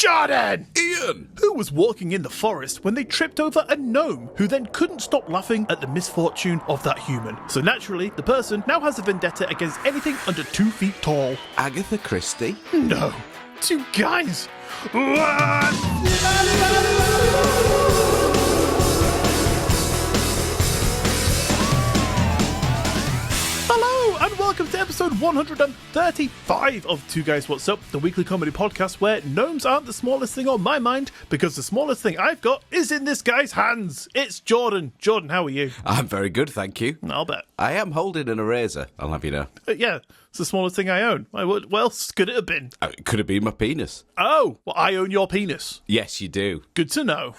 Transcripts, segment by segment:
Jordan! Iain! Who was walking in the forest when they tripped over a gnome who then couldn't stop laughing at the misfortune of that human. So naturally, the person now has a vendetta against anything under 2 feet tall. Agatha Christie? No. 2 guys. What? Hello and welcome to episode 135 of Two Guys What's Up, the weekly comedy podcast where gnomes aren't the smallest thing on my mind because the smallest thing I've got is in this guy's hands. It's Jordan. Jordan, how are you? I'm very good, thank you. I'll bet. I am holding an eraser, I'll have you know. Yeah, it's the smallest thing I own. What else could it have been? It could have been my penis. Oh, well, I own your penis. Yes, you do. Good to know.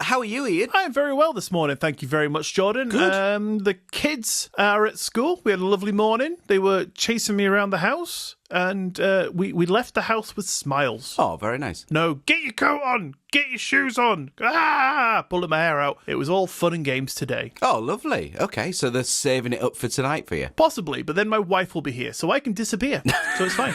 How are you, Iain? I am very well this morning, thank you very much, Jordan. Good. The kids are at school. We had a lovely morning. They were chasing me around the house, and we left the house with smiles. Oh, very nice. No, get your coat on! Get your shoes on! Ah! Pulling my hair out. It was all fun and games today. Oh, lovely. Okay, so they're saving it up for tonight for you. Possibly, but then my wife will be here, so I can disappear. So it's fine.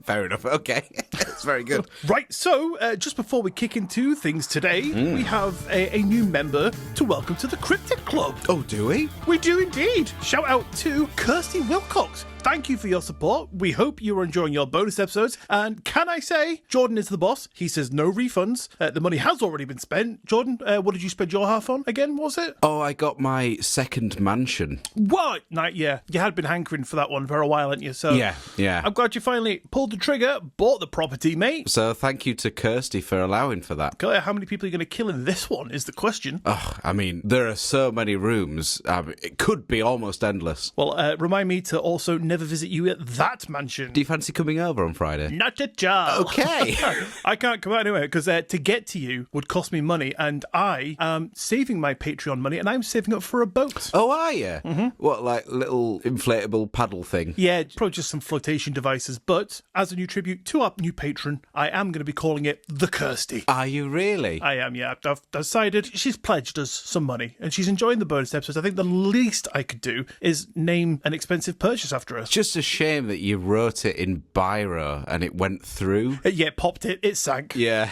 Fair enough. Okay. That's very good. Right, so just before we kick into things today, we have a new member to welcome to the Cryptid Club. Oh, do we? We do indeed. Shout out to Kirsty Wilcox. Thank you for your support. We hope you are enjoying your bonus episodes. And can I say, Jordan is the boss. He says no refunds. The money has already been spent. Jordan, what did you spend your half on again, was it? Oh, I got my second mansion. What? Yeah. You had been hankering for that one for a while, hadn't you? So Yeah. I'm glad you finally pulled the trigger, bought the property, mate. So thank you to Kirsty for allowing for that. How many people are you going to kill in this one is the question. Oh, I mean, there are so many rooms. It could be almost endless. Well, remind me to also never visit you at that mansion. Do you fancy coming over on Friday? Not a job. Okay. I can't come out anywhere because to get to you would cost me money, and I am saving my Patreon money, and I'm saving up for a boat. Oh, are you? Mm-hmm. What, like little inflatable paddle thing? Yeah, probably just some flotation devices, but as a new tribute to our new patron, I am going to be calling it the Kirsty. Are you really? I am, yeah. I've decided she's pledged us some money, and she's enjoying the bonus episodes. I think the least I could do is name an expensive purchase after her. Just a shame that you wrote it in biro and it went through. Yeah, popped it sank. Yeah.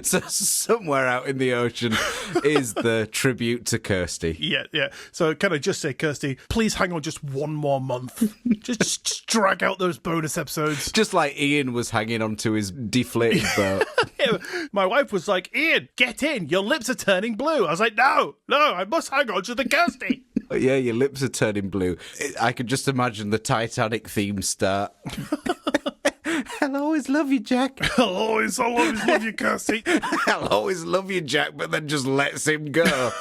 So somewhere out in the ocean is the tribute to Kirsty. Yeah. So can I just say, Kirsty, please hang on just one more month. just drag out those bonus episodes. Just like Iain was hanging onto his deflated boat. Yeah, my wife was like, Iain, get in. Your lips are turning blue. I was like, no, I must hang on to the Kirsty. Yeah, your lips are turning blue. I could just imagine the Titanic theme start. I'll always love you, Jack. I'll always love you, Kirsty. I'll always love you, Jack, but then just lets him go.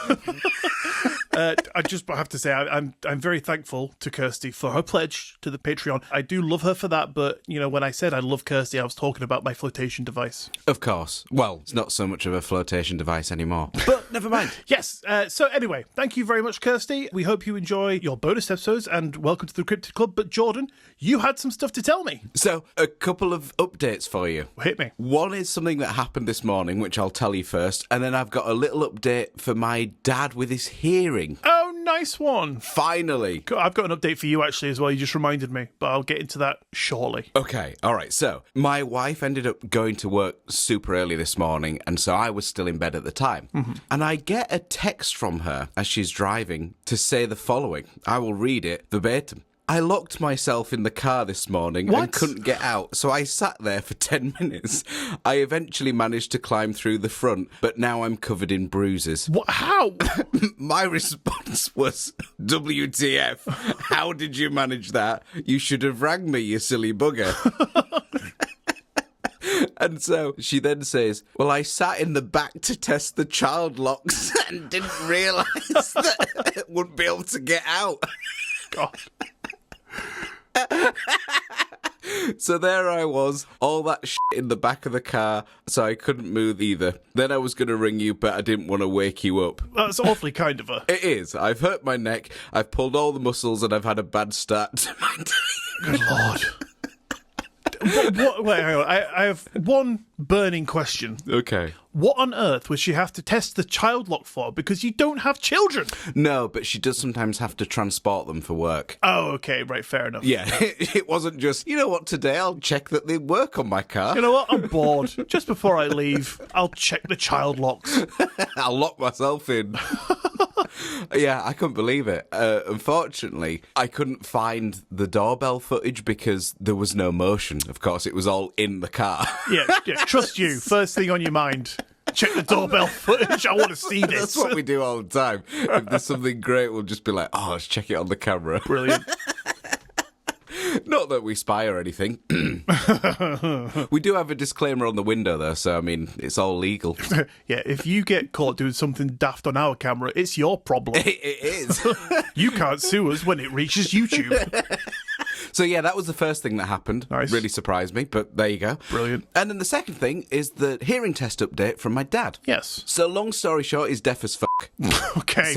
I just have to say, I'm very thankful to Kirsty for her pledge to the Patreon. I do love her for that, but, when I said I love Kirsty, I was talking about my flotation device. Of course. Well, it's not so much of a flotation device anymore. But never mind. Yes. So anyway, thank you very much, Kirsty. We hope you enjoy your bonus episodes, and welcome to the Cryptid Club. But Jordan, you had some stuff to tell me. So, a couple of updates for you. Hit me. One is something that happened this morning, which I'll tell you first, and then I've got a little update for my dad with his hearing. Oh, nice one. Finally. I've got an update for you, actually, as well. You just reminded me, but I'll get into that shortly. Okay, all right. So, my wife ended up going to work super early this morning, and so I was still in bed at the time. Mm-hmm. And I get a text from her as she's driving to say the following. I will read it verbatim. I locked myself in the car this morning and couldn't get out, so I sat there for 10 minutes. I eventually managed to climb through the front, but now I'm covered in bruises. What? How? My response was, WTF, how did you manage that? You should have rang me, you silly bugger. And so she then says, well, I sat in the back to test the child locks and didn't realise that it wouldn't be able to get out. God. So there I was, all that shit in the back of the car, so I couldn't move either. Then I was going to ring you, but I didn't want to wake you up. That's awfully kind of her. It is. I've hurt my neck, I've pulled all the muscles, and I've had a bad start to my day. Good Lord. Wait, hang on. I have one burning question. Okay. what on earth would she have to test the child lock for? Because you don't have children. No, but she does sometimes have to transport them for work. Oh, okay, right, fair enough. Yeah, it wasn't just, you know what, today I'll check that they work on my car. You know what, I'm bored. Just before I leave, I'll check the child locks. I'll lock myself in. Yeah, I couldn't believe it. Unfortunately, I couldn't find the doorbell footage because there was no motion. Of course, it was all in the car. Yeah, trust you. First thing on your mind. Check the doorbell footage. I want to see this. That's what we do all the time. If there's something great, we'll just be like, oh, let's check it on the camera. Brilliant. Not that we spy or anything. We do have a disclaimer on the window, though, so, I mean, it's all legal. Yeah, if you get caught doing something daft on our camera, it's your problem. It is. You can't sue us when it reaches YouTube. So, yeah, that was the first thing that happened. Nice. Really surprised me, but there you go. Brilliant. And then the second thing is the hearing test update from my dad. Yes. So, long story short, he's deaf as fuck. Okay.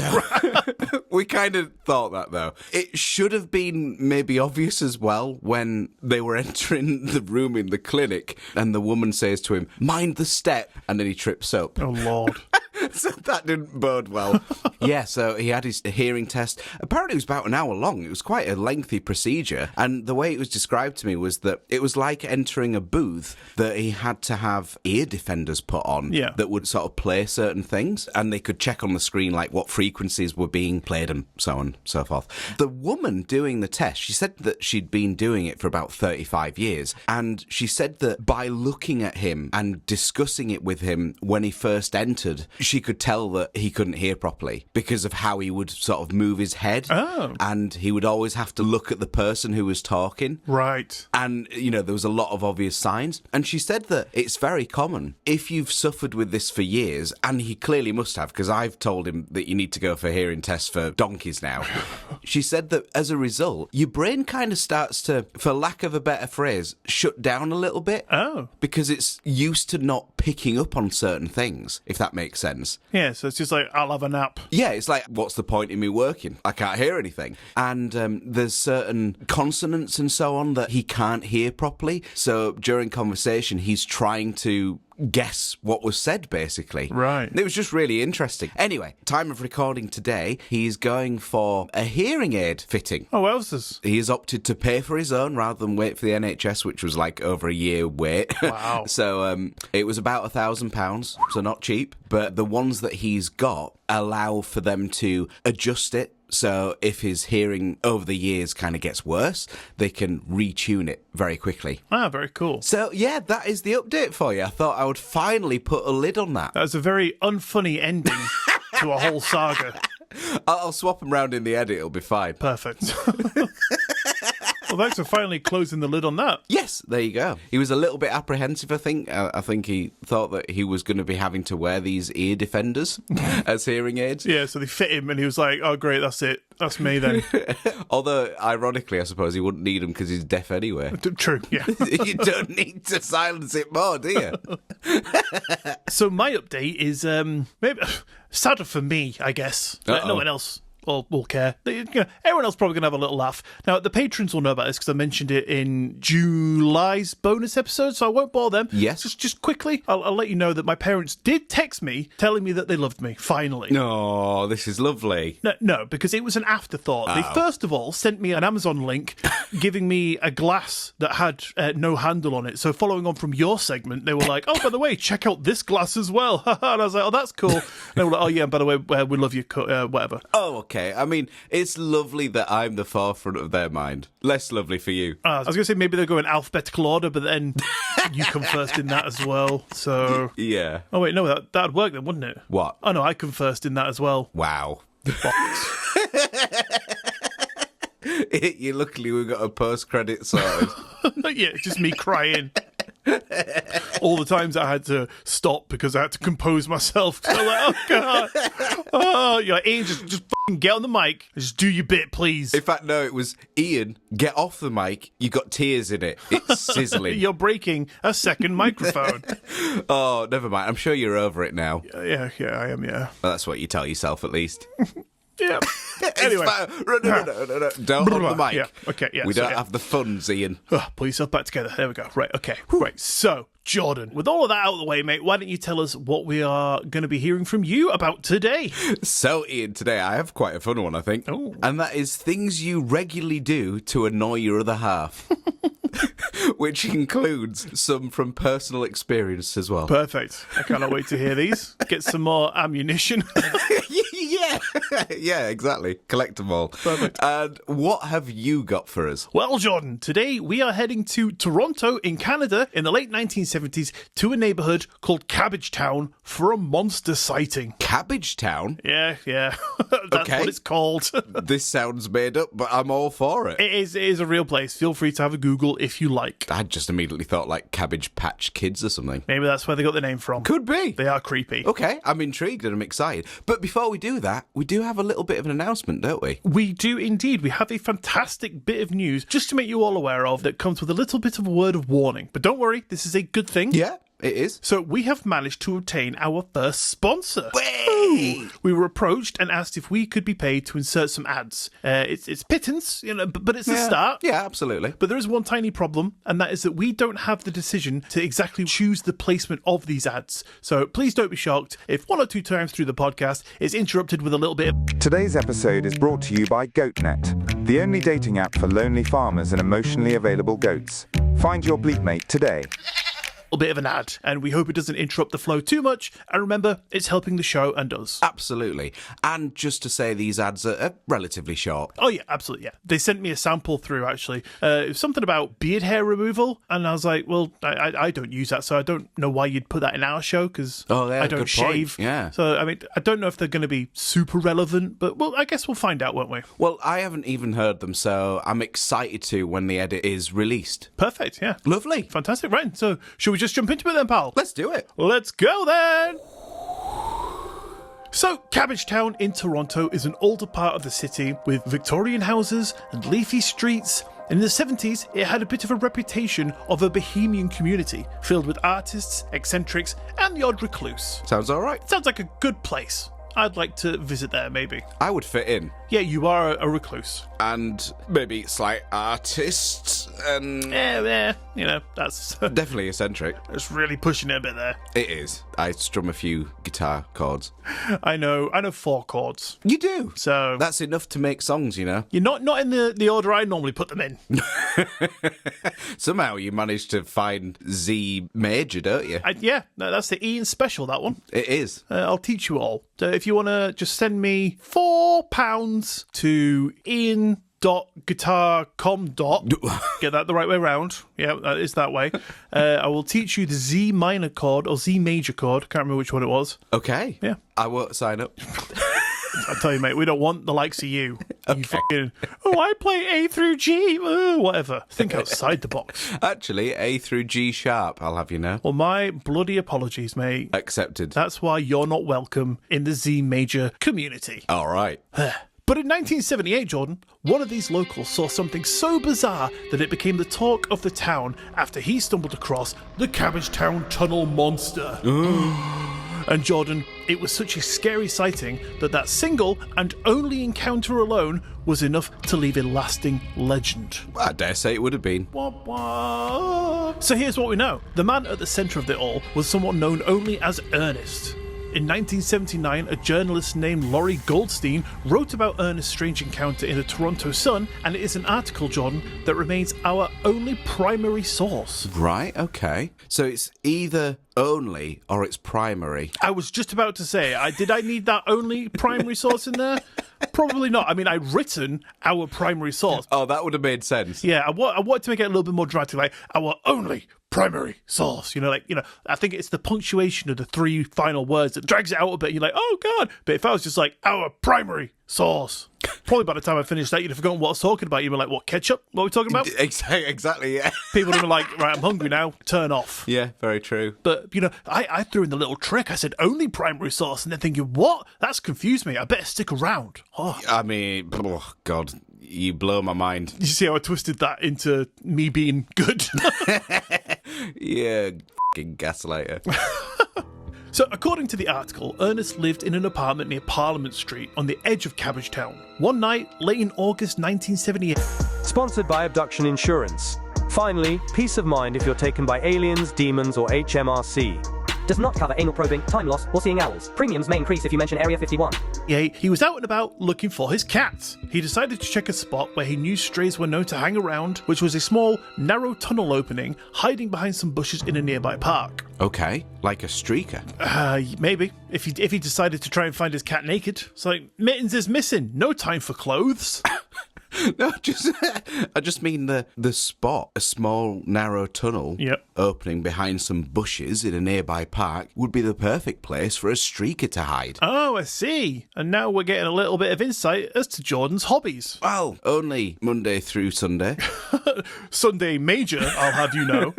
We kind of thought that, though. It should have been maybe obvious as well when they were entering the room in the clinic and the woman says to him, mind the step, and then he trips up. Oh, Lord. So that didn't bode well. Yeah, so he had his hearing test. Apparently it was about an hour long. It was quite a lengthy procedure. And the way it was described to me was that it was like entering a booth that he had to have ear defenders put on that would sort of play certain things. And they could check on the screen like what frequencies were being played and so on and so forth. The woman doing the test, she said that she'd been doing it for about 35 years. And she said that by looking at him and discussing it with him when he first entered, she could tell that he couldn't hear properly because of how he would sort of move his head. Oh. And he would always have to look at the person who was talking. Right. And, you know, there was a lot of obvious signs. And she said that it's very common. If you've suffered with this for years, and he clearly must have, because I've told him that you need to go for hearing tests for donkeys now. She said that as a result, your brain kind of starts to, for lack of a better phrase, shut down a little bit. Oh. Because it's used to not picking up on certain things, if that makes sense. Yeah, so it's just like, I'll have a nap. Yeah, it's like, what's the point in me working? I can't hear anything. And there's certain consonants and so on that he can't hear properly. So during conversation, he's trying to guess what was said, basically. Right. It was just really interesting. Anyway, time of recording today, he's going for a hearing aid fitting. Oh, what else is? He has opted to pay for his own rather than wait for the NHS, which was like over a year wait. Wow. So it was about £1,000, so not cheap. But the ones that he's got allow for them to adjust it. So if his hearing over the years kind of gets worse, they can retune it very quickly. Ah, very cool. So, yeah, that is the update for you. I thought I would finally put a lid on that. That was a very unfunny ending to a whole saga. I'll swap them round in the edit. It'll be fine. Perfect. Well, thanks for finally closing the lid on that. Yes, there you go. He was a little bit apprehensive, I think. I think he thought that he was going to be having to wear these ear defenders as hearing aids. Yeah, so they fit him and he was like, oh, great, that's it. That's me then. Although, ironically, I suppose he wouldn't need them because he's deaf anyway. True, yeah. You don't need to silence it more, do you? So my update is maybe sadder for me, I guess. No one else will care. Everyone else probably going to have a little laugh. Now, the patrons will know about this because I mentioned it in July's bonus episode, so I won't bore them. Yes. Just quickly, I'll let you know that my parents did text me telling me that they loved me, finally. No, this is lovely. No, because it was an afterthought. They first of all sent me an Amazon link giving me a glass that had no handle on it. So following on from your segment, they were like, oh, by the way, check out this glass as well. And I was like, oh, that's cool. And they were like, oh, yeah, by the way, we love you, whatever. Oh, okay. I mean, it's lovely that I'm the forefront of their mind. Less lovely for you. I was going to say maybe they'll go in alphabetical order, but then you come first in that as well. So yeah. Oh, wait, no, that'd work then, wouldn't it? What? Oh, no, I come first in that as well. Wow. Box. You luckily we got a post-credit sorted. Yeah, it's just me crying. All the times I had to stop because I had to compose myself. So I'm like, oh, God. Oh, you're like, Iain, just fucking get on the mic. Just do your bit, please. In fact, no, it was Iain, get off the mic. You got tears in it. It's sizzling. You're breaking a second microphone. Oh, never mind. I'm sure you're over it now. Yeah, I am, yeah. Well, that's what you tell yourself, at least. Yeah. Anyway. No. Don't hold the mic. Yeah. Okay, yeah. We don't have the funds, Iain. Pull yourself back together. There we go. Right, okay. Right, so Jordan, with all of that out of the way, mate, why don't you tell us what we are going to be hearing from you about today? So, Ian, today I have quite a fun one, I think. Oh. And that is things you regularly do to annoy your other half. Which includes some from personal experience as well. Perfect. I cannot wait to hear these. Get some more ammunition. Yeah, exactly. Collect them all. Perfect. And what have you got for us? Well, Jordan, today we are heading to Toronto in Canada in the late 1970s to a neighbourhood called Cabbagetown for a monster sighting. Cabbagetown? Yeah. That's Okay. what it's called. This sounds made up, but I'm all for it. It is a real place. Feel free to have a Google if you like. I just immediately thought like Cabbage Patch Kids or something. Maybe that's where they got the name from. Could be. They are creepy. Okay, I'm intrigued and I'm excited. But before we do that, we do have a little bit of an announcement, don't we? We do indeed. We have a fantastic bit of news just to make you all aware of that comes with a little bit of a word of warning. But don't worry, this is a good thing. Yeah, it is. So we have managed to obtain our first sponsor. Way! We were approached and asked if we could be paid to insert some ads. It's pittance, but it's a start. Yeah, absolutely. But there is one tiny problem, and that is that we don't have the decision to exactly choose the placement of these ads. So please don't be shocked if 1 or 2 times through the podcast it's interrupted with a little bit of... Today's episode is brought to you by GoatNet, the only dating app for lonely farmers and emotionally available goats. Find your bleep mate today. bit of an ad, and we hope it doesn't interrupt the flow too much. And remember, it's helping the show and us. Absolutely. And just to say, these ads are relatively short. Oh yeah, absolutely, yeah. They sent me a sample through, actually. It was something about beard hair removal, and I was like, well, I don't use that, so I don't know why you'd put that in our show, because I don't shave. Yeah. So, I mean, I don't know if they're going to be super relevant, but well, I guess we'll find out, won't we? Well, I haven't even heard them, so I'm excited to when the edit is released. Perfect, yeah. Lovely. Fantastic, right. So, should we just jump into it then, pal? Let's do it. Let's go then! So, Cabbagetown in Toronto is an older part of the city with Victorian houses and leafy streets. In the 70s, it had a bit of a reputation of a bohemian community filled with artists, eccentrics, and the odd recluse. Sounds all right. Sounds like a good place. I'd like to visit there, maybe. I would fit in. Yeah, you are a recluse. And maybe slight artist and... Yeah, you know, that's... definitely eccentric. That's really pushing it a bit there. It is. I strum a few guitar chords. I know 4 chords. You do? So... That's enough to make songs, you know? You're not in the order I normally put them in. Somehow you managed to find Z major, don't you? Yeah, no, that's the Iain special, that one. It is. I'll teach you all. So if you want to just send me £4 to Iain.guitar.com. Get that the right way around. Yeah, that is that way. I will teach you the Z minor chord or Z major chord. Can't remember which one it was. Okay. Yeah. I won't sign up. I tell you, mate, we don't want the likes of you. Okay. You fucking, I play A through G. Whatever. Think outside the box. Actually, A through G sharp, I'll have you know. Well, my bloody apologies, mate. Accepted. That's why you're not welcome in the Z major community. All right. But in 1978, Jordan, one of these locals saw something so bizarre that it became the talk of the town after he stumbled across the Cabbagetown Tunnel Monster. And Jordan, it was such a scary sighting that single and only encounter alone was enough to leave a lasting legend. I dare say it would have been. Wah, wah. So here's what we know. The man at the centre of it all was someone known only as Ernest. In 1979, a journalist named Laurie Goldstein wrote about Ernest's strange encounter in the Toronto Sun, and it is an article, Jordan, that remains our only primary source. Right, okay. So it's either only or it's primary. I was just about to say, did I need that only primary source in there? Probably not. I mean, I'd written our primary source. Oh, that would have made sense. Yeah, I wanted to make it a little bit more dramatic, like our only primary source. I think it's the punctuation of the 3 final words that drags it out a bit. You're like, oh God. But if I was just like, our primary source, probably by the time I finished that, you'd have forgotten what I was talking about. You'd be like, what, ketchup? What are we talking about? Exactly, yeah. People would be like, right, I'm hungry now, turn off. Yeah, very true. But, I threw in the little trick. I said only primary source, and then thinking, what? That's confused me. I better stick around. Oh. I mean, oh, God, you blow my mind. You see how I twisted that into me being good? Yeah, f***ing gaslighter. So, according to the article, Ernest lived in an apartment near Parliament Street on the edge of Cabbagetown. One night, late in August 1978... Sponsored by Abduction Insurance. Finally, peace of mind if you're taken by aliens, demons, or HMRC. Does not cover anal probing, time loss, or seeing owls. Premiums may increase if you mention Area 51. Yeah, he was out and about looking for his cat. He decided to check a spot where he knew strays were known to hang around, which was a small, narrow tunnel opening hiding behind some bushes in a nearby park. Okay, like a streaker. Maybe. If he decided to try and find his cat naked. It's like, Mittens is missing. No time for clothes. No, I just mean the spot, a small, narrow tunnel Yep. opening behind some bushes in a nearby park would be the perfect place for a streaker to hide. Oh, I see. And now we're getting a little bit of insight as to Jordan's hobbies. Well, only Monday through Sunday. Sunday Major, I'll have you know.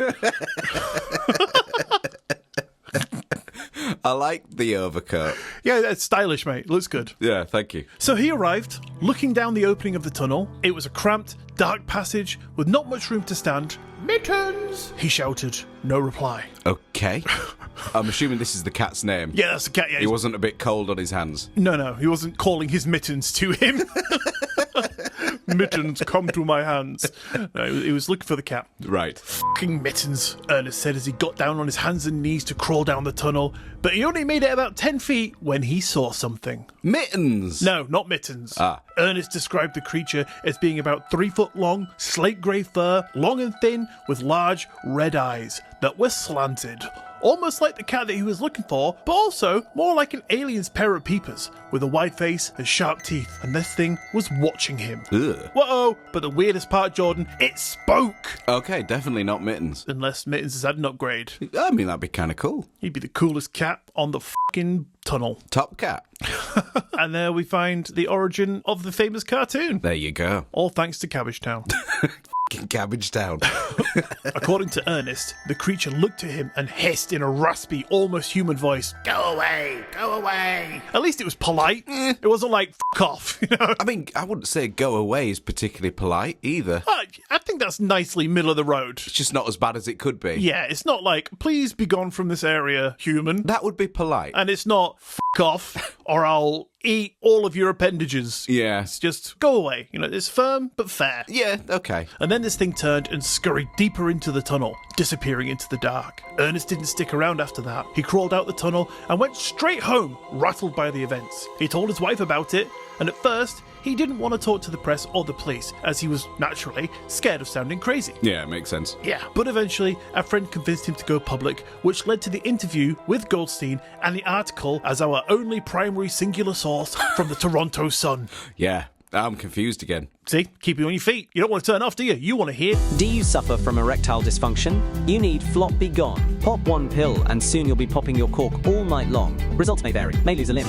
I like the overcoat. Yeah, that's stylish, mate. Looks good. Yeah, thank you. So he arrived, looking down the opening of the tunnel. It was a cramped, dark passage with not much room to stand. Mittens! He shouted. No reply. Okay. I'm assuming this is the cat's name. Yeah, that's the cat. Yeah, He wasn't a bit cold on his hands. No, he wasn't calling his mittens to him. Mittens, come to my hands. No, he was looking for the cat. Right. Fucking mittens, Ernest said as he got down on his hands and knees to crawl down the tunnel. But he only made it about 10 feet when he saw something. Mittens! No, not mittens. Ernest described the creature as being about 3 foot long, slate grey fur, long and thin, with large red eyes that were slanted. Almost like the cat that he was looking for, but also more like an alien's pair of peepers, with a wide face and sharp teeth, and this thing was watching him. Ugh. Whoa! But the weirdest part, Jordan, it spoke! Okay, definitely not Mittens. Unless Mittens has had an upgrade. I mean, that'd be kind of cool. He'd be the coolest cat on the fucking tunnel. Top cat. And there we find the origin of the famous cartoon. There you go. All thanks to Cabbagetown. Cabbagetown. According to Ernest, the creature looked at him and hissed in a raspy, almost human voice, "Go away, go away." At least it was polite. It wasn't like, "F*** off," you know? I mean, I wouldn't say go away is particularly polite either. I think that's nicely middle of the road. It's just not as bad as it could be. Yeah, it's not like, "Please be gone from this area, human." That would be polite. And it's not, "F*** off, or I'll eat all of your appendages." Yeah. It's just, go away. You know, it's firm, but fair. Yeah, okay. And then this thing turned and scurried deeper into the tunnel, disappearing into the dark. Ernest didn't stick around after that. He crawled out the tunnel and went straight home, rattled by the events. He told his wife about it, and at first, he didn't want to talk to the press or the police, as he was, naturally, scared of sounding crazy. Yeah, makes sense. Yeah, but eventually, a friend convinced him to go public, which led to the interview with Goldstein and the article as our only primary singular source from the Toronto Sun. Yeah, I'm confused again. See, keep you on your feet. You don't want to turn off, do you? You want to hear. Do you suffer from erectile dysfunction? You need Flop Be Gone. Pop one pill and soon you'll be popping your cork all night long. Results may vary, may lose a limb.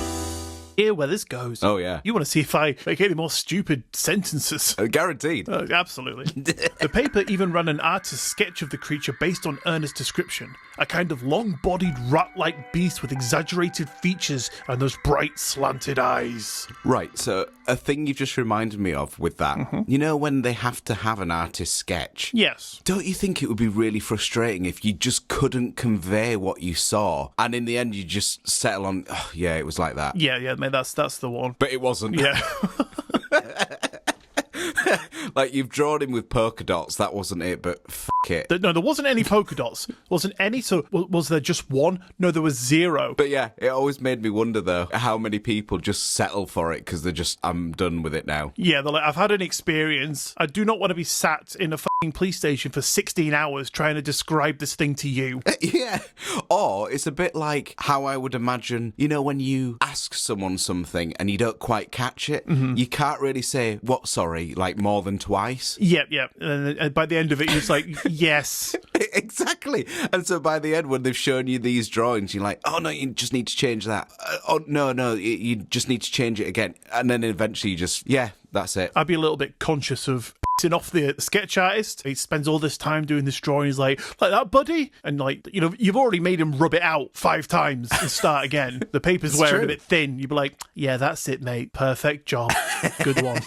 Hear where this goes. Oh, yeah. You want to see if I make any more stupid sentences. Guaranteed. Absolutely. The paper even ran an artist's sketch of the creature based on Ernest's description. A kind of long-bodied rat-like beast with exaggerated features and those bright slanted eyes. Right, so a thing you've just reminded me of with that, you know when they have to have an artist sketch? Yes. Don't you think it would be really frustrating if you just couldn't convey what you saw, and in the end you just settle on, oh, yeah, it was like that. Yeah, mate, that's the one. But it wasn't. Yeah. Like, you've drawn him with polka dots, that wasn't it, but it. No, there wasn't any polka dots. Wasn't any, so was there just one? No, there was zero. But yeah, it always made me wonder, though, how many people just settle for it because they're just, I'm done with it now. Yeah, they're like, I've had an experience. I do not want to be sat in a fucking police station for 16 hours trying to describe this thing to you. Yeah. Or it's a bit like how I would imagine, you know, when you ask someone something and you don't quite catch it, you can't really say, what, sorry, like more than twice. Yep. And by the end of it, you're just like, yes. Exactly. And so by the end, when they've shown you these drawings, you're like, oh, no, you just need to change that. Oh, no, you just need to change it again. And then eventually you just, yeah, that's it. I'd be a little bit conscious of pissing off the sketch artist. He spends all this time doing this drawing. He's like that, buddy? And like, you know, you've already made him rub it out 5 times and start again. The paper's wearing true. a bit thin. You'd be like, yeah, that's it, mate. Perfect job. Good one.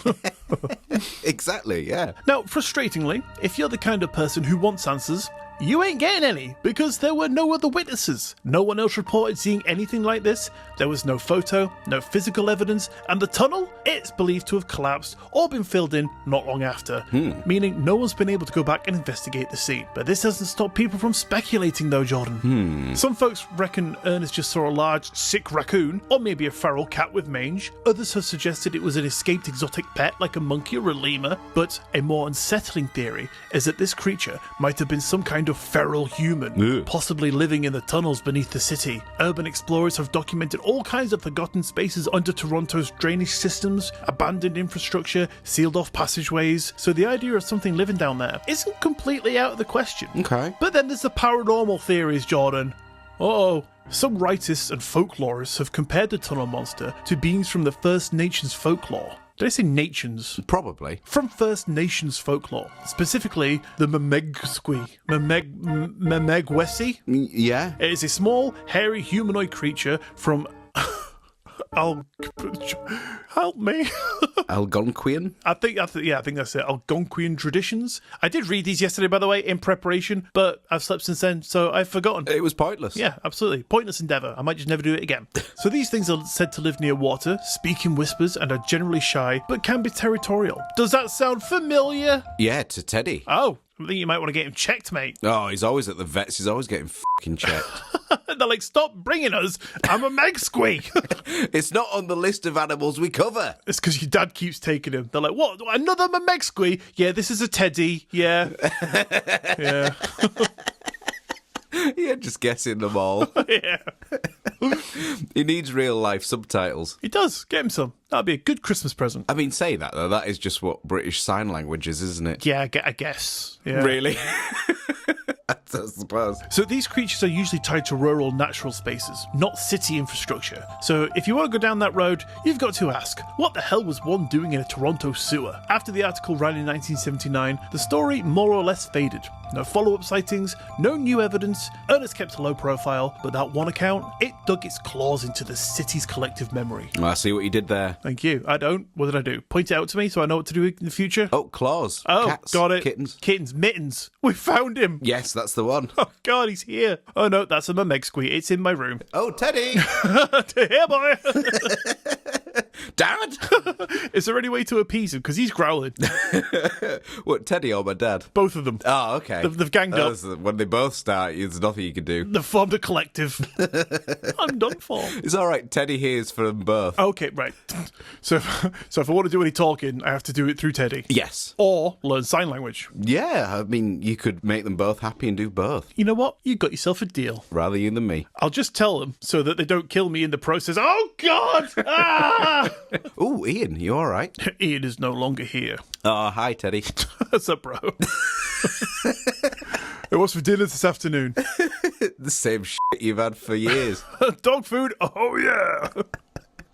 Exactly, yeah. Now, frustratingly, if you're the kind of person who wants answers, You ain't getting any, because there were no other witnesses. No one else reported seeing anything like this. There was no photo, no physical evidence, and the tunnel, it's believed to have collapsed or been filled in not long after, meaning no one's been able to go back and investigate the scene. But this hasn't stopped people from speculating though, Jordan. Some folks reckon Ernest just saw a large, sick raccoon, or maybe a feral cat with mange. Others have suggested it was an escaped exotic pet like a monkey or a lemur. But a more unsettling theory is that this creature might have been some kind of feral human, possibly living in the tunnels beneath the city. Urban explorers have documented all kinds of forgotten spaces under Toronto's drainage systems, abandoned infrastructure, sealed off passageways, so the idea of something living down there isn't completely out of the question. Okay. But then there's the paranormal theories, Jordan. Some writers and folklorists have compared the tunnel monster to beings from the First Nations folklore. Did I say nations? Probably. From First Nations folklore, specifically the Memegwesi. Yeah. It is a small, hairy humanoid creature from... help me. Algonquian? I think that's it. Algonquian traditions. I did read these yesterday, by the way, in preparation, but I've slept since then, so I've forgotten. It was pointless. Yeah, absolutely. Pointless endeavour. I might just never do it again. So these things are said to live near water, speak in whispers, and are generally shy, but can be territorial. Does that sound familiar? Yeah, to Teddy. Oh, I think you might want to get him checked, mate. Oh, he's always at the vets. He's always getting fucking checked. They're like, stop bringing us. I'm a Megsquee. It's not on the list of animals we cover. It's because your dad keeps taking him. They're like, what? Another Megsquee? Yeah, this is a teddy. Yeah. Yeah. Yeah, just guessing them all. Yeah. He needs real life subtitles. He does. Get him some. That'd be a good Christmas present. I mean, say that, though. That is just what British Sign Language is, isn't it? Yeah, I guess. Yeah. Really? I suppose. So these creatures are usually tied to rural natural spaces, not city infrastructure. So if you want to go down that road, you've got to ask, what the hell was one doing in a Toronto sewer? After the article ran in 1979, the story more or less faded. No follow-up sightings, no new evidence. Ernest kept a low profile, but that one account, it dug its claws into the city's collective memory. I see what you did there. Thank you. I don't. What did I do? Point it out to me so I know what to do in the future? Oh, claws. Oh, Cats, got it. Kittens. Kittens. Mittens. We found him. Yes, that's the one. Oh, God, he's here. Oh, no, that's a Megsquee. It's in my room. Oh, Teddy. Here, boy. Damn it. Is there any way to appease him? Because he's growling. What, Teddy or my dad? Both of them. Oh, okay. They've ganged up. When they both start, there's nothing you can do. They've formed a collective. I'm done for. It's all right. Teddy hears for them both. Okay, right. So if I want to do any talking, I have to do it through Teddy. Yes. Or learn sign language. Yeah, I mean, you could make them both happy and do both. You know what? You got yourself a deal. Rather you than me. I'll just tell them so that they don't kill me in the process. Oh, God! Ah! Oh, Iain, you all right? Iain is no longer here. Oh, hi, Teddy. What's up, bro? What's for dinner this afternoon? The same shit you've had for years. Dog food? Oh, yeah.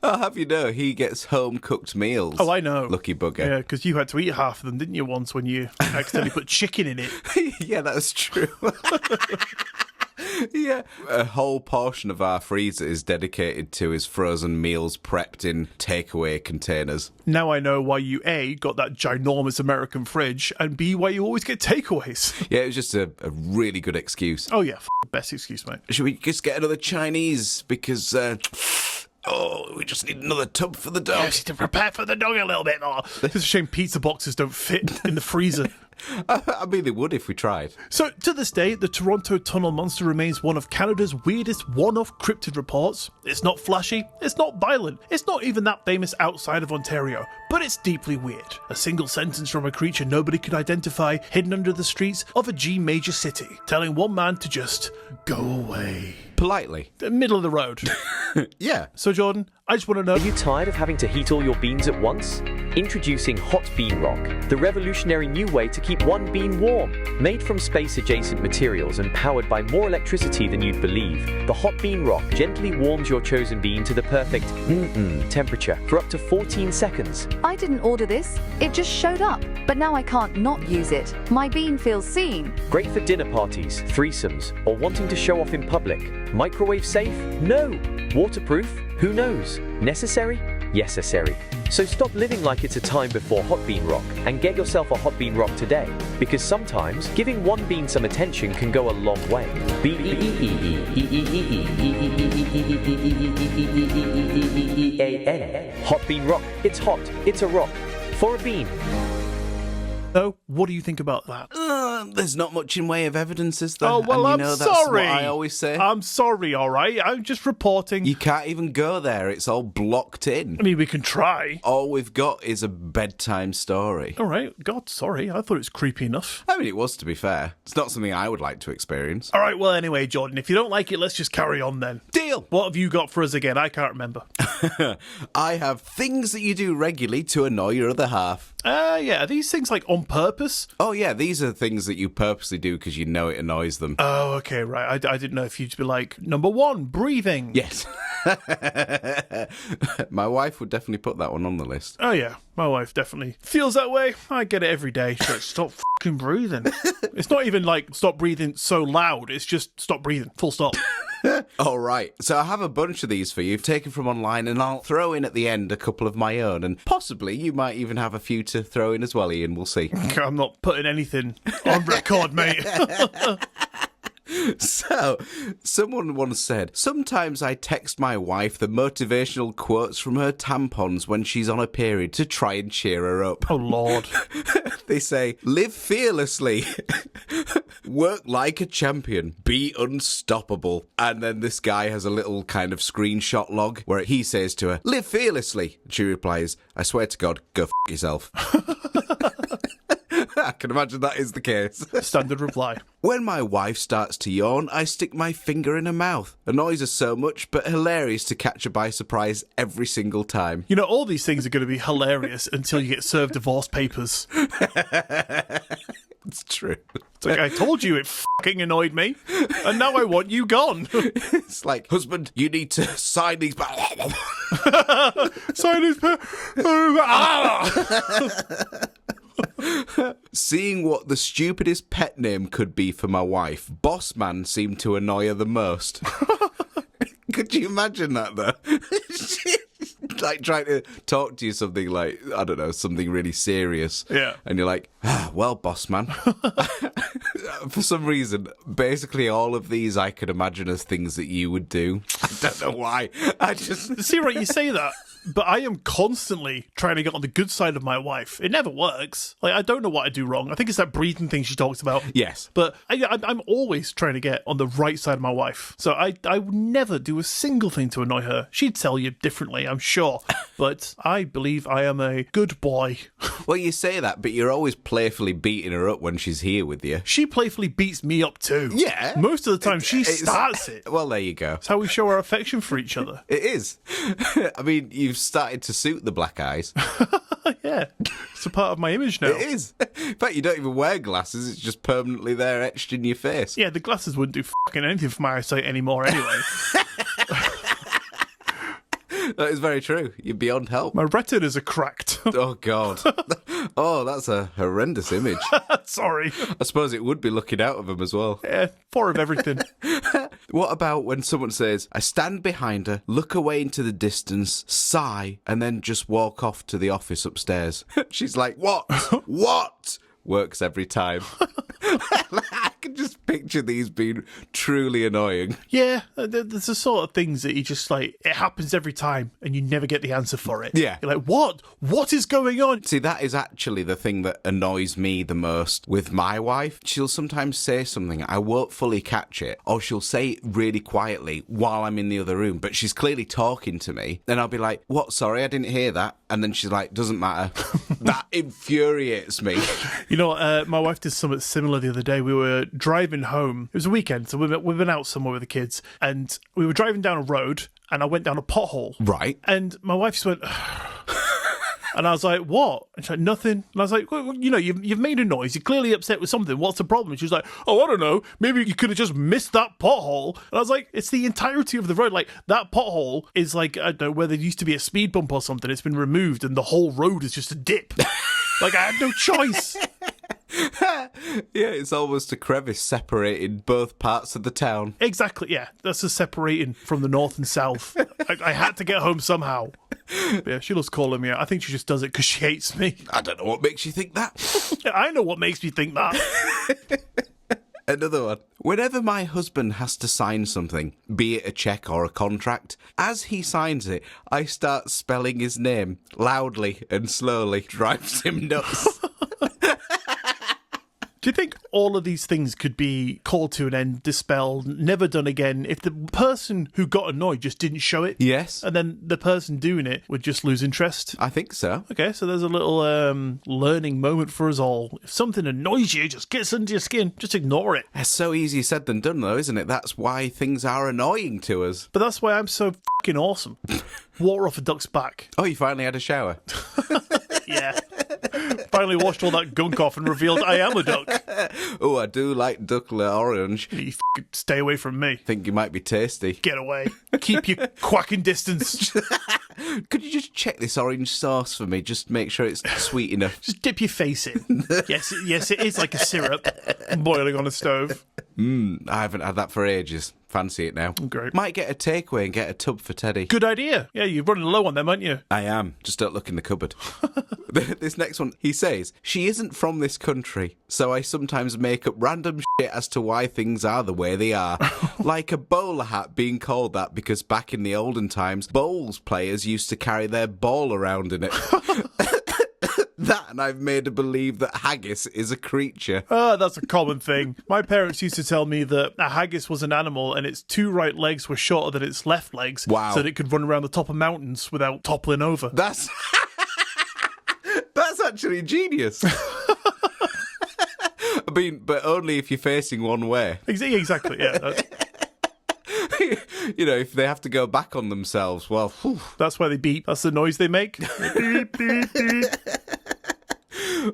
I'll have you know, he gets home-cooked meals. Oh, I know. Lucky bugger. Yeah, because you had to eat half of them, didn't you, once when you accidentally put chicken in it? Yeah, that's true. Yeah. A whole portion of our freezer is dedicated to his frozen meals prepped in takeaway containers. Now I know why you, A, got that ginormous American fridge, and B, why you always get takeaways. Yeah, it was just a really good excuse. Oh, yeah, best excuse, mate. Should we just get another Chinese? Because, we just need another tub for the dog. Yeah, just to prepare for the dog a little bit more. It's a shame pizza boxes don't fit in the freezer. I mean, they would if we tried. So, to this day, the Toronto Tunnel Monster remains one of Canada's weirdest one-off cryptid reports. It's not flashy, it's not violent, it's not even that famous outside of Ontario, but it's deeply weird. A single sentence from a creature nobody could identify hidden under the streets of a G major city, telling one man to just go away. Politely. The middle of the road. Yeah. So, Jordan, I just want to know... Are you tired of having to heat all your beans at once? Introducing Hot Bean Rock, the revolutionary new way to keep one bean warm. Made from space-adjacent materials and powered by more electricity than you'd believe, the Hot Bean Rock gently warms your chosen bean to the perfect temperature for up to 14 seconds. I didn't order this, it just showed up, but now I can't not use it. My bean feels seen. Great for dinner parties, threesomes, or wanting to show off in public. Microwave safe? No. Waterproof? Who knows? Necessary? Yes-essary. So stop living like it's a time before hot bean rock and get yourself a hot bean rock today, because sometimes giving one bean some attention can go a long way. BEAN. Hot bean rock. It's hot. It's a rock. For a bean. So, what do you think about that? There's not much in way of evidence, is there? Oh, well, and I'm that's sorry. what I always say. I'm sorry, all right? I'm just reporting. You can't even go there. It's all blocked in. I mean, we can try. All we've got is a bedtime story. All right. God, sorry. I thought it was creepy enough. I mean, it was, to be fair. It's not something I would like to experience. All right, well, anyway, Jordan, if you don't like it, let's just carry on then. Deal! What have you got for us again? I can't remember. I have things that you do regularly to annoy your other half. Yeah. Are these things like on purpose? Oh, yeah, these are things that you purposely do because you know it annoys them. Oh, okay, right. I didn't know if you'd be like, number one, breathing. Yes. My wife would definitely put that one on the list. Oh, yeah. My wife definitely feels that way. I get it every day. She's like, stop fucking breathing. It's not even like stop breathing so loud. It's just stop breathing. Full stop. All right. So I have a bunch of these for you, taken from online, and I'll throw in at the end a couple of my own, and possibly you might even have a few to throw in as well, Ian. We'll see. I'm not putting anything on record, mate. So, someone once said, sometimes I text my wife the motivational quotes from her tampons when she's on a period to try and cheer her up. Oh, Lord. They say, live fearlessly, work like a champion, be unstoppable. And then this guy has a little kind of screenshot log where he says to her, live fearlessly. And she replies, I swear to God, go f*** yourself. I can imagine that is the case. Standard reply. When my wife starts to yawn, I stick my finger in her mouth. Annoys her so much, but hilarious to catch her by surprise every single time. You know, all these things are going to be hilarious until you get served divorce papers. It's true. It's like, I told you it fucking annoyed me, and now I want you gone. It's like, husband, you need to sign these... Sign his... Seeing what the stupidest pet name could be for my wife, Boss Man seemed to annoy her the most. Could you imagine that, though? Like trying to talk to you something like, I don't know, something really serious. Yeah. And you're like, well, Boss Man. For some reason, basically all of these I could imagine as things that you would do. I don't know why. I just... See, right, you say that, but I am constantly trying to get on the good side of my wife. It never works. Like, I don't know what I do wrong. I think it's that breathing thing she talks about. Yes. But I'm always trying to get on the right side of my wife. So I would never do a single thing to annoy her. She'd tell you differently, I'm sure. But I believe I am a good boy. Well, you say that, but you're always playfully beating her up when she's here with you. She playfully beats me up too. Yeah. Most of the time, she starts it. Well, there you go. It's how we show our affection for each other. It is. I mean, you've started to suit the black eyes. Yeah. It's a part of my image now. It is. In fact, you don't even wear glasses. It's just permanently there etched in your face. Yeah, the glasses wouldn't do fucking anything for my eyesight anymore anyway. That is very true. You're beyond help. My retinas are cracked. Oh, God. Oh, that's a horrendous image. Sorry. I suppose it would be looking out of them as well. Yeah, four of everything. What about when someone says, I stand behind her, look away into the distance, sigh, and then just walk off to the office upstairs? She's like, what? What? Works every time. I can just picture these being truly annoying. Yeah, there's the sort of things that you just like, it happens every time and you never get the answer for it. Yeah. You're like, what? What is going on? See, that is actually the thing that annoys me the most with my wife. She'll sometimes say something, I won't fully catch it, or she'll say it really quietly while I'm in the other room, but she's clearly talking to me. Then I'll be like, what? Sorry, I didn't hear that. And then she's like, doesn't matter. That infuriates me. You know, my wife did something similar the other day. We were driving home. It was a weekend, so we've been out somewhere with the kids, and we were driving down a road, and I went down a pothole. Right. And my wife just went... And I was like, what? And she's like, nothing. And I was like, well, you know, you've made a noise. You're clearly upset with something. What's the problem? And she was like, oh, I don't know. Maybe you could have just missed that pothole. And I was like, it's the entirety of the road. Like, that pothole is like, I don't know, where there used to be a speed bump or something. It's been removed and the whole road is just a dip. Like, I had no choice. Yeah, it's almost a crevice separating both parts of the town. Exactly, yeah. That's just separating from the north and south. I had to get home somehow. But yeah, she loves calling me out. I think she just does it because she hates me. I don't know what makes you think that. I know what makes me think that. Another one. Whenever my husband has to sign something, be it a cheque or a contract, as he signs it, I start spelling his name loudly and slowly. Drives him nuts. Do you think all of these things could be called to an end, dispelled, never done again, if the person who got annoyed just didn't show it? Yes. And then the person doing it would just lose interest? I think so. Okay, so there's a little learning moment for us all. If something annoys you, just gets under your skin, just ignore it. It's so easy said than done, though, isn't it? That's why things are annoying to us. But that's why I'm so fucking awesome. Water off a duck's back. Oh, you finally had a shower. Yeah. Finally washed all that gunk off and revealed I am a duck. Oh, I do like duckler orange. You fucking stay away from me. Think you might be tasty. Get away. Keep your quacking distance. Could you just check this orange sauce for me? Just make sure it's sweet enough. Just dip your face in. Yes, it is like a syrup boiling on a stove. I haven't had that for ages. Fancy it now. Great. Might get a takeaway and get a tub for Teddy. Good idea. Yeah, you're running low on them, aren't you? I am. Just don't look in the cupboard. This next one, he says, she isn't from this country, so I sometimes make up random shit as to why things are the way they are. Like a bowler hat being called that because back in the olden times, bowls players used to carry their ball around in it. That, and I've made her believe that haggis is a creature. Oh, that's a common thing. My parents used to tell me that a haggis was an animal and its two right legs were shorter than its left legs. Wow. So that it could run around the top of mountains without toppling over. That's actually genius. I mean, but only if you're facing one way. Exactly, yeah. You know, if they have to go back on themselves, well, whew. That's why they beep. That's the noise they make. Beep, beep, beep.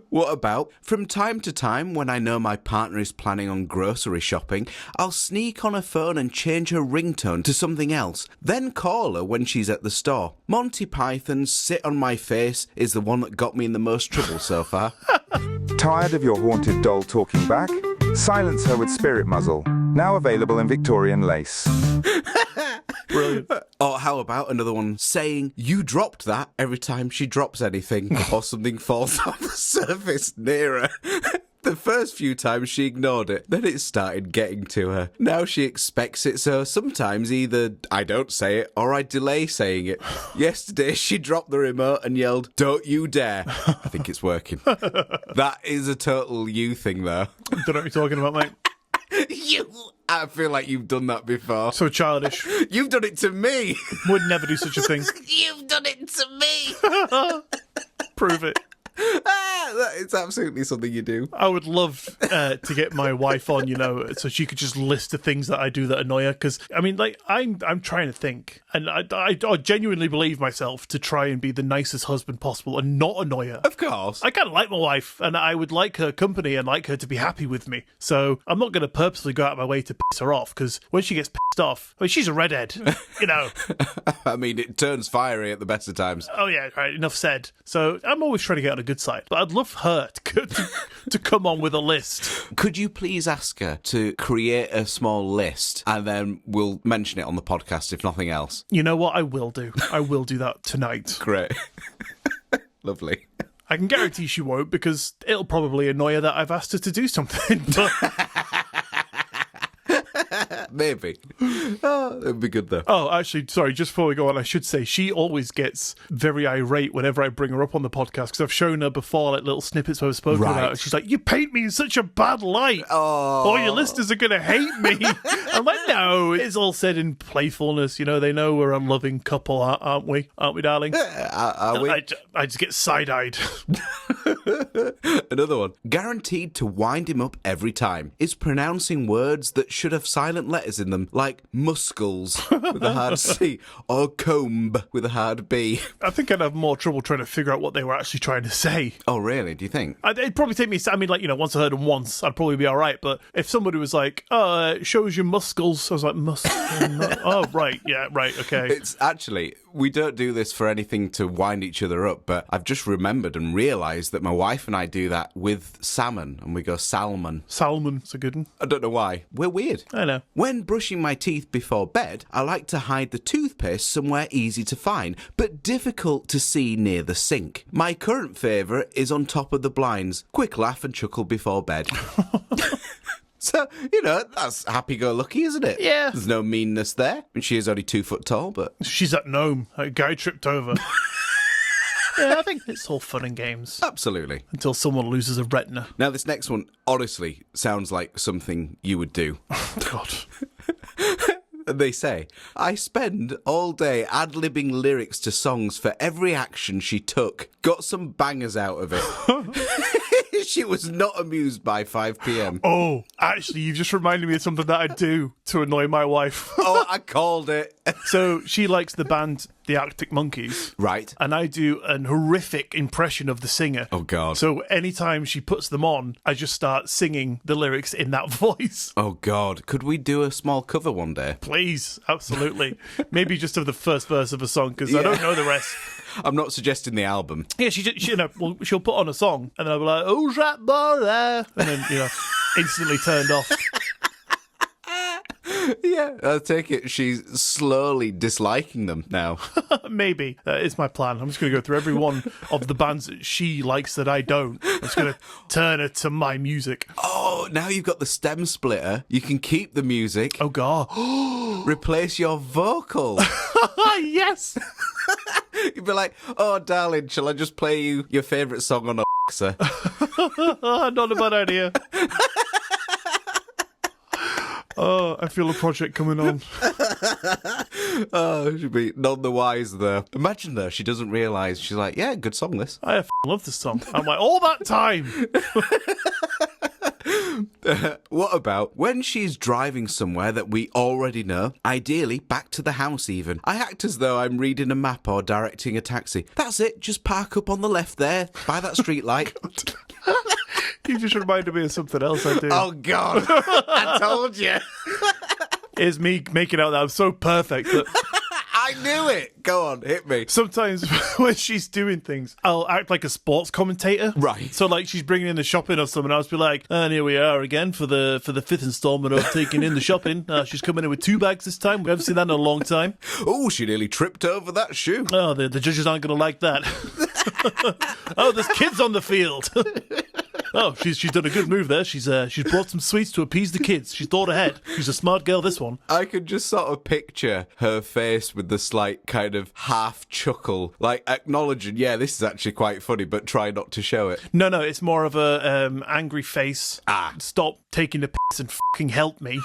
What about, from time to time, when I know my partner is planning on grocery shopping, I'll sneak on her phone and change her ringtone to something else, then call her when she's at the store. Monty Python's Sit on My Face is the one that got me in the most trouble so far. Tired of your haunted doll talking back? Silence her with spirit muzzle. Now available in Victorian lace. Brilliant. Or how about another one saying, you dropped that every time she drops anything or something falls off the surface near her. The first few times she ignored it, then it started getting to her. Now she expects it, so sometimes either I don't say it or I delay saying it. Yesterday she dropped the remote and yelled, don't you dare. I think it's working. That is a total you thing though. Don't know what you're talking about, mate. I feel like you've done that before. So childish. You've done it to me. Would never do such a thing. You've done it to me. Prove it. It's absolutely something you do. I would love to get my wife on, so she could just list the things that I do that annoy her. Because, I mean, like, I'm trying to think. And I genuinely believe myself to try and be the nicest husband possible and not annoy her. Of course. I kind of like my wife, and I would like her company and like her to be happy with me. So I'm not going to purposely go out of my way to piss her off, because when she gets pissed off, I mean, she's a redhead, I mean, it turns fiery at the best of times. Oh, yeah, right, enough said. So I'm always trying to get on a good side. But I'd love her to come on with a list. Could you please ask her to create a small list, and then we'll mention it on the podcast, if nothing else? You know what? I will do. I will do that tonight. Great. Lovely. I can guarantee she won't, because it'll probably annoy her that I've asked her to do something. But Maybe. Oh, it'd be good though. Oh, actually, sorry, just before we go on, I should say she always gets very irate whenever I bring her up on the podcast, because I've shown her before like little snippets where I've spoken about it. She's like, you paint me in such a bad light. Oh, your listeners are going to hate me. I'm like, no, it's all said in playfulness. They know we're a loving couple, aren't we? Aren't we, darling? Are we? I just get side-eyed. Another one. Guaranteed to wind him up every time is pronouncing words that should have silent letters in them, like muscles with a hard C or comb with a hard B. I think I'd have more trouble trying to figure out what they were actually trying to say. Oh, really? Do you think? It'd probably take me, once I heard them once, I'd probably be all right. But if somebody was like, it shows your muscles, I was like, muscles? Oh, right. Yeah, right. Okay. It's actually, We don't do this for anything to wind each other up, but I've just remembered and realised that my wife and I do that with salmon, and we go salmon. Salmon's a good one. I don't know why. We're weird. I know. When brushing my teeth before bed, I like to hide the toothpaste somewhere easy to find, but difficult to see near the sink. My current favourite is on top of the blinds. Quick laugh and chuckle before bed. So, that's happy-go-lucky, isn't it? Yeah. There's no meanness there. And she is only 2 foot tall, but... She's at Nome. A guy tripped over. Yeah, I think it's all fun and games. Absolutely. Until someone loses a retina. Now, this next one, honestly, sounds like something you would do. God. They say, I spend all day ad-libbing lyrics to songs for every action she took. Got some bangers out of it. She was not amused by 5 p.m. Oh, actually, you've just reminded me of something that I do to annoy my wife. Oh, I called it. So she likes the band The Arctic Monkeys. Right. And I do an horrific impression of the singer. Oh, God. So anytime she puts them on, I just start singing the lyrics in that voice. Oh, God. Could we do a small cover one day? Please, absolutely. Maybe just of the first verse of a song, because I don't know the rest. I'm not suggesting the album. Yeah, she'll put on a song, and then I'll be like, "Oh, that boy there," and then instantly turned off. Yeah, I take it she's slowly disliking them now. Maybe. It's my plan. I'm just going to go through every one of the bands that she likes that I don't. I'm just going to turn her to my music. Oh, now you've got the stem splitter. You can keep the music. Oh, God. Replace your vocal. Yes. You'd be like, oh, darling, shall I just play you your favourite song on Alexa? Not a bad idea. Oh, I feel a project coming on. Oh, she'd be none the wiser, though. Imagine, though, she doesn't realise. She's like, yeah, good song, this. I love this song. I'm like, all that time. What about when she's driving somewhere that we already know, ideally back to the house even? I act as though I'm reading a map or directing a taxi. That's it, just park up on the left there, by that street light. You just reminded me of something else I do. Oh, God. I told you. It's me making out that I'm so perfect that I knew it. Go on, hit me. sometimes when she's doing things, I'll act like a sports commentator. Right. So, like, she's bringing in the shopping or something, I'll just be like, and here we are again for the fifth installment of taking in the shopping. She's coming in with 2 bags this time. We haven't seen that in a long time. Oh, she nearly tripped over that shoe. Oh, the judges aren't going to like that. Oh, there's kids on the field. Oh, she's done a good move there. She's brought some sweets to appease the kids. She's thought ahead. She's a smart girl, this one. I could just sort of picture her face with the slight kind of half chuckle, like acknowledging, yeah, this is actually quite funny, but try not to show it. No, it's more of a angry face. Stop taking the piss and fucking help me.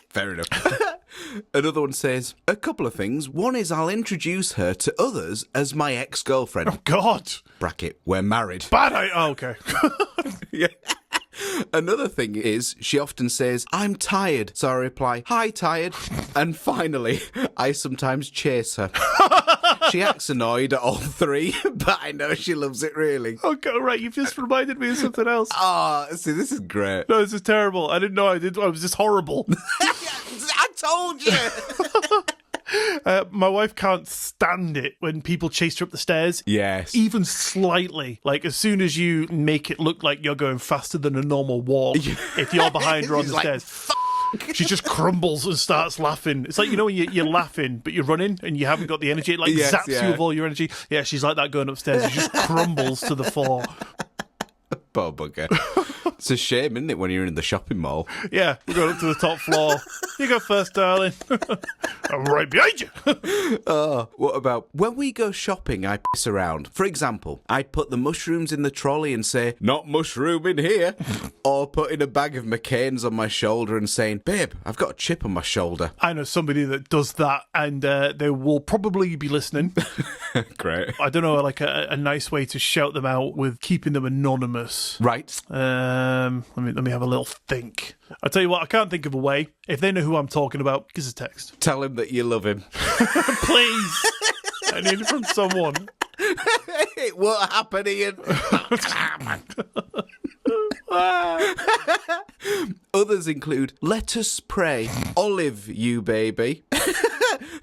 Fair enough. Another one says, a couple of things. One is I'll introduce her to others as my ex-girlfriend. Oh, God. Bracket, we're married. Oh, okay. Yeah. Another thing is, she often says, I'm tired. So I reply, hi, tired. And finally, I sometimes chase her. She acts annoyed at all 3, but I know she loves it really. Okay, right, you've just reminded me of something else. See, this is great. No, this is terrible. I didn't know I was just horrible. I told you. My wife can't stand it when people chase her up the stairs. Yes. Even slightly. Like, as soon as you make it look like you're going faster than a normal walk, if you're behind her on the stairs, she just crumbles and starts laughing. It's like, when you're laughing, but you're running and you haven't got the energy. It zaps you with all your energy. Yeah, she's like that going upstairs. She just crumbles to the floor. Poor bugger. It's a shame, isn't it, when you're in the shopping mall? Yeah, we're going up to the top floor. You go first, darling. I'm right behind you. What about when we go shopping, I piss around. For example, I'd put the mushrooms in the trolley and say, not mushroom in here. Or putting a bag of McCain's on my shoulder and saying, babe, I've got a chip on my shoulder. I know somebody that does that, and they will probably be listening. Great. I don't know, like a nice way to shout them out with keeping them anonymous. Right. Let me have a little think. I'll tell you what, I can't think of a way. If they know who I'm talking about, give us a text. Tell him that you love him. Please. I need it from someone. It won't happen, Iain. Others include, let us pray. Olive, you baby.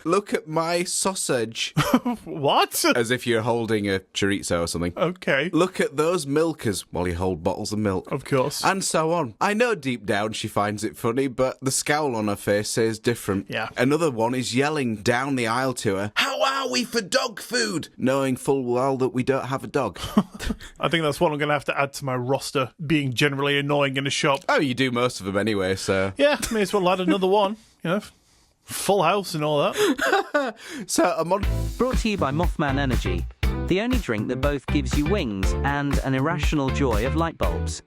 Look at my sausage. What? As if you're holding a chorizo or something. Okay. Look at those milkers while you hold bottles of milk. Of course. And so on. I know deep down she finds it funny, but the scowl on her face says different. Yeah. Another one is yelling down the aisle to her, "How are we for dog food?" Knowing full well that we don't have a dog. I think that's what I'm going to have to add to my roster, being generally annoying in a shop. Oh, you do most of them anyway, so... Yeah, may as well add another one. You know, full house and all that. So I'm on... Brought to you by Mothman Energy, the only drink that both gives you wings and an irrational joy of light bulbs.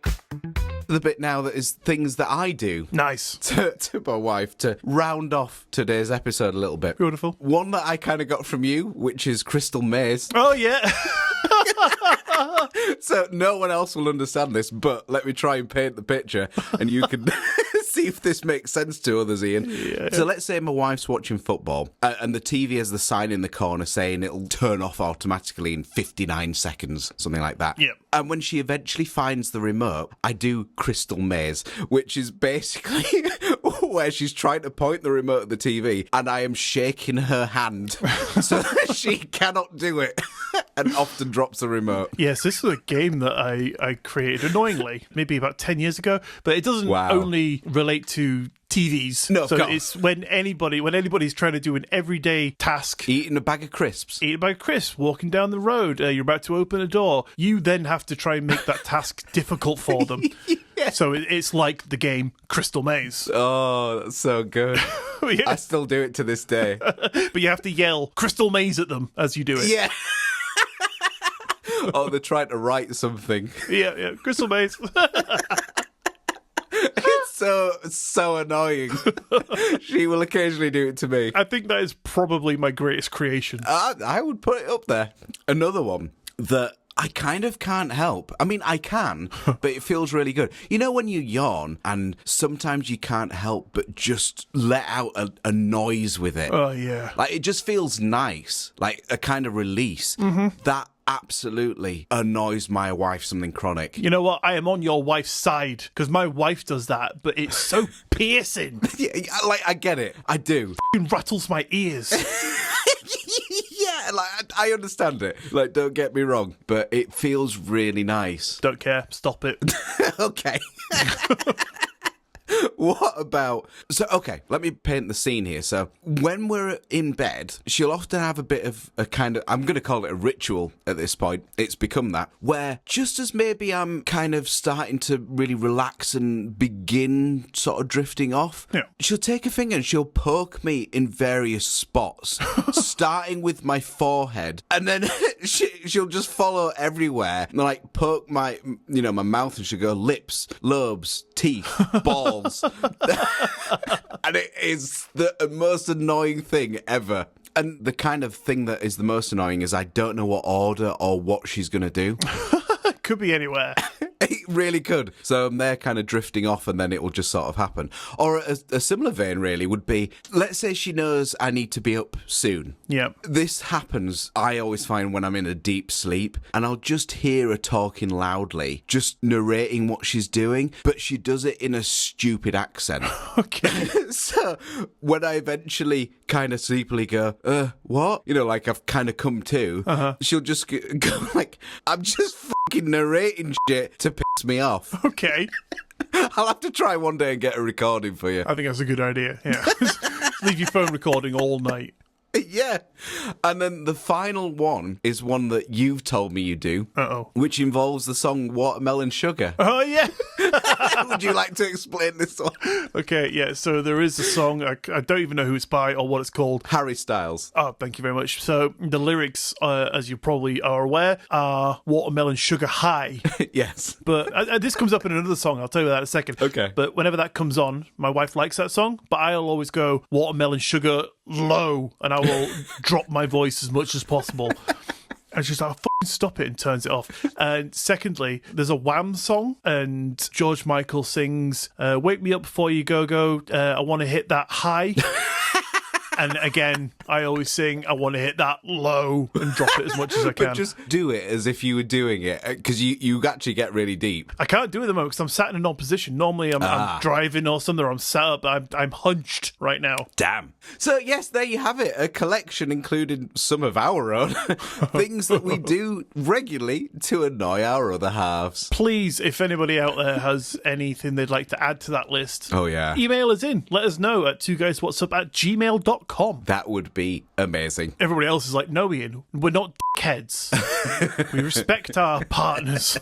the bit now that is things that I do. Nice. To my wife to round off today's episode a little bit. Beautiful. One that I kind of got from you, which is Crystal Maze. Oh, yeah. So no one else will understand this, but let me try and paint the picture and you can see if this makes sense to others, Ian. Yeah. So let's say my wife's watching football and the TV has the sign in the corner saying it'll turn off automatically in 59 seconds, something like that. Yep. And when she eventually finds the remote, I do Crystal Maze, which is basically where she's trying to point the remote at the TV and I am shaking her hand so that she cannot do it and often drops the remote. Yes, this is a game that I created annoyingly, maybe about 10 years ago, but it doesn't only relate to TVs. No, so it's when anybody's trying to do an everyday task. Eating a bag of crisps. Eating a bag of crisps, walking down the road, you're about to open a door. You then have to try and make that task difficult for them. Yeah. So it's like the game Crystal Maze. Oh, that's so good. Yeah. I still do it to this day. But you have to yell Crystal Maze at them as you do it. Yeah. Oh, they're trying to write something. Yeah, Crystal Maze. It's so annoying. She will occasionally do it to me. I think that is probably my greatest creation. I would put it up there. Another one that I kind of can't help. I mean, I can, but it feels really good. You know when you yawn and sometimes you can't help but just let out a noise with it? Oh, yeah. Like, it just feels nice. Like a kind of release. Mm-hmm. That absolutely annoys my wife something chronic. You know what? I am on your wife's side because my wife does that, but it's so piercing. Yeah, like, I get it. I do. It rattles my ears. Yeah, like, I understand it. Like, don't get me wrong, but it feels really nice. Don't care. Stop it. Okay. What about... So, okay, let me paint the scene here. So, when we're in bed, she'll often have a bit of a kind of... I'm going to call it a ritual at this point. It's become that. Where just as maybe I'm kind of starting to really relax and begin sort of drifting off, she'll take a finger and she'll poke me in various spots, starting with my forehead. And then she'll just follow everywhere and like poke my mouth, and she'll go lips, lobes, teeth, balls. And it is the most annoying thing ever. And the kind of thing that is the most annoying is I don't know what order or what she's going to do. Could be anywhere. It really could. So I'm there kind of drifting off and then it will just sort of happen. Or a similar vein really would be, let's say she knows I need to be up soon. Yeah. This happens, I always find, when I'm in a deep sleep and I'll just hear her talking loudly, just narrating what she's doing, but she does it in a stupid accent. Okay. So when I eventually kind of sleepily go, what? You know, like I've kind of come to, she'll just go like, I'm just fucking narrating shit to piss me off. Okay. I'll have to try one day and get a recording for you. I think that's a good idea. Yeah. Leave your phone recording all night. Yeah. And then the final one is one that you've told me you do. Uh-oh. Which involves the song Watermelon Sugar. Oh, yeah. Would you like to explain this one? Okay, yeah, so there is a song, I don't even know who it's by or what it's called. Harry Styles. Oh, thank you very much. So the lyrics, as you probably are aware, are Watermelon Sugar High. Yes. But this comes up in another song, I'll tell you that in a second. Okay. But whenever that comes on, my wife likes that song, but I'll always go Watermelon Sugar low, and I will drop my voice as much as possible. And she's like, fucking stop it, and turns it off. And secondly, there's a Wham song, and George Michael sings, wake me up before you go, I want to hit that high. And again, I always sing, I want to hit that low and drop it as much as I can. But just do it as if you were doing it, because you actually get really deep. I can't do it at the moment because I'm sat in an odd position. Normally I'm driving or something, or I'm sat up. I'm hunched right now. Damn. So, yes, there you have it. A collection including some of our own things that we do regularly to annoy our other halves. Please, if anybody out there has anything they'd like to add to that list, email us in. Let us know at twoguyswhatsup@gmail.com. That would be amazing. Everybody else is like, no, Ian, we're not dickheads. We respect our partners.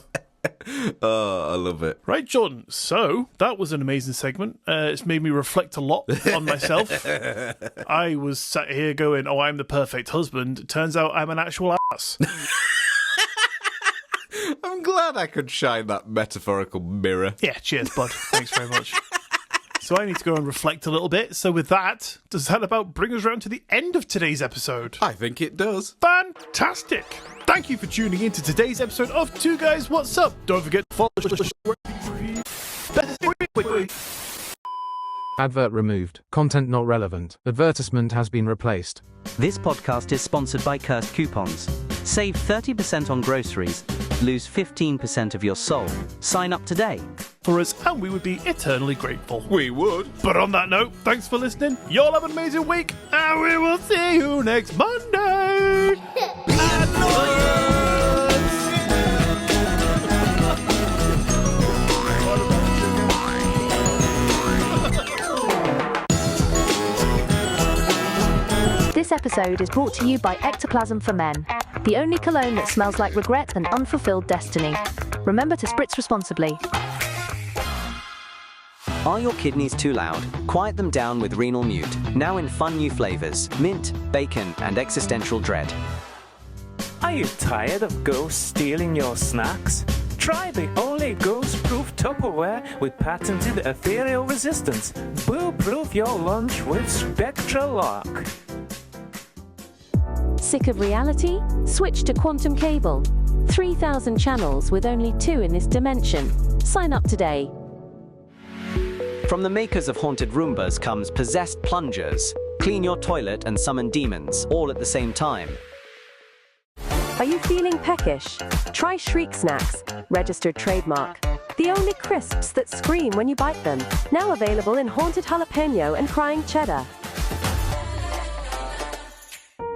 Oh, I love it. Right, Jordan. So that was an amazing segment. It's made me reflect a lot on myself. I was sat here going, oh, I'm the perfect husband. Turns out I'm an actual ass. I'm glad I could shine that metaphorical mirror. Yeah, cheers, bud. Thanks very much. So I need to go and reflect a little bit. So with that, does that about bring us around to the end of today's episode? I think it does. Fantastic. Thank you for tuning in to today's episode of Two Guys What's Up. Don't forget to follow Advert removed. Content not relevant. Advertisement has been replaced. This podcast is sponsored by Cursed Coupons. Save 30% on groceries. Lose 15% of your soul. Sign up today. for us, and we would be eternally grateful. We would. But on that note, thanks for listening. Y'all have an amazing week, and we will see you next Monday. This episode is brought to you by Ectoplasm for Men, the only cologne that smells like regret and unfulfilled destiny. Remember to spritz responsibly. Are your kidneys too loud? Quiet them down with Renal Mute, now in fun new flavors, mint, bacon, and existential dread. Are you tired of ghosts stealing your snacks? Try the only ghost-proof Tupperware with patented ethereal resistance. Boo-proof your lunch with Spectral Lock. Sick of reality? Switch to Quantum Cable. 3,000 channels with only 2 in this dimension. Sign up today. From the makers of Haunted Roombas comes Possessed Plungers. Clean your toilet and summon demons, all at the same time. Are you feeling peckish? Try Shriek Snacks, registered trademark. The only crisps that scream when you bite them. Now available in Haunted Jalapeno and Crying Cheddar.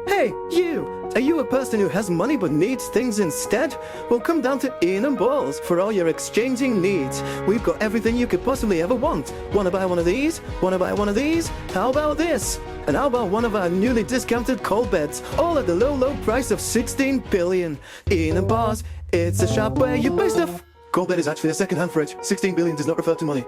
Hey, you! Are you a person who has money but needs things instead? Well, come down to Iain and Balls for all your exchanging needs. We've got everything you could possibly ever want. Want to buy one of these? Want to buy one of these? How about this? And how about one of our newly discounted coal beds? All at the low, low price of 16 billion. Iain and Balls, it's a shop where you buy stuff. Coal bed is actually a second-hand fridge. 16 billion does not refer to money.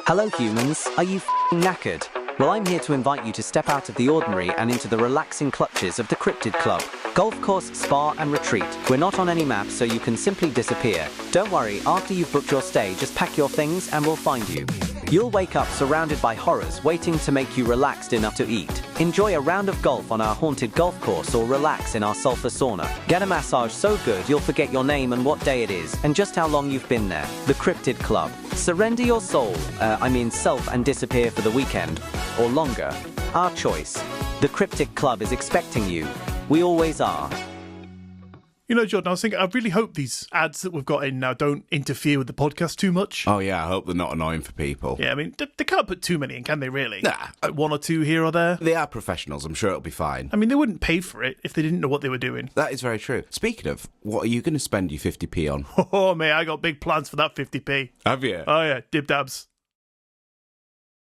Hello humans, are you f***ing knackered? Well, I'm here to invite you to step out of the ordinary and into the relaxing clutches of the Cryptid Club. Golf course, spa and retreat. We're not on any map, so you can simply disappear. Don't worry, after you've booked your stay, just pack your things and we'll find you. You'll wake up surrounded by horrors waiting to make you relaxed enough to eat. Enjoy a round of golf on our haunted golf course or relax in our sulfur sauna. Get a massage so good you'll forget your name and what day it is and just how long you've been there. The Cryptid Club. Surrender your soul, self, and disappear for the weekend. Or longer. Our choice. The Cryptid Club is expecting you. We always are. You know, Jordan, I was thinking, I really hope these ads that we've got in now don't interfere with the podcast too much. Oh, yeah, I hope they're not annoying for people. Yeah, I mean, they can't put too many in, can they, really? Nah. Like 1 or 2 here or there. They are professionals, I'm sure it'll be fine. I mean, they wouldn't pay for it if they didn't know what they were doing. That is very true. Speaking of, what are you going to spend your 50p on? Oh, mate, I got big plans for that 50p. Have you? Oh, yeah, dib dabs.